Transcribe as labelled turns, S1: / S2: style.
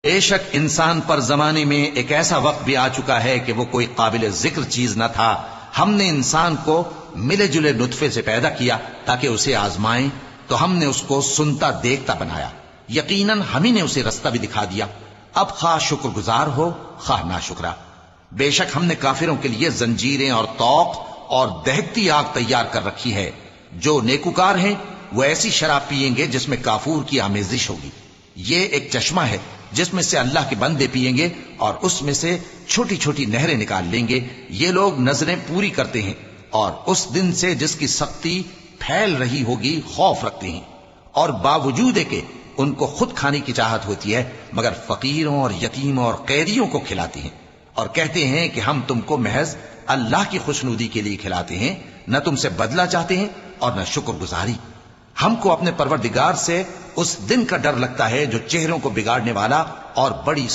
S1: بے شک انسان پر زمانے میں ایک ایسا وقت بھی آ چکا ہے کہ وہ کوئی قابل ذکر چیز نہ تھا. ہم نے انسان کو ملے جلے نطفے سے پیدا کیا تاکہ اسے آزمائیں، تو ہم نے اس کو سنتا دیکھتا بنایا. یقیناً ہم ہی نے اسے رستہ بھی دکھا دیا. اب خواہ شکر گزار ہو خواہ ناشکرا. بے شک ہم نے کافروں کے لیے زنجیریں اور طوق اور دہکتی آگ تیار کر رکھی ہے. جو نیکوکار ہیں وہ ایسی شراب پیئیں گے جس میں کافور کی آمیزش ہوگی. یہ ایک چشمہ ہے جس میں سے اللہ کے بندے پیئیں گے اور اس میں سے چھوٹی چھوٹی نہریں نکال لیں گے. یہ لوگ نظریں پوری کرتے ہیں اور اس دن سے جس کی سختی پھیل رہی ہوگی خوف رکھتے ہیں، اور باوجود کہ ان کو خود کھانے کی چاہت ہوتی ہے مگر فقیروں اور یتیموں اور قیدیوں کو کھلاتے ہیں، اور کہتے ہیں کہ ہم تم کو محض اللہ کی خوشنودی کے لیے کھلاتے ہیں، نہ تم سے بدلہ چاہتے ہیں اور نہ شکر گزاری. ہم کو اپنے پروردگار سے اس دن کا ڈر لگتا ہے جو چہروں کو بگاڑنے والا اور بڑی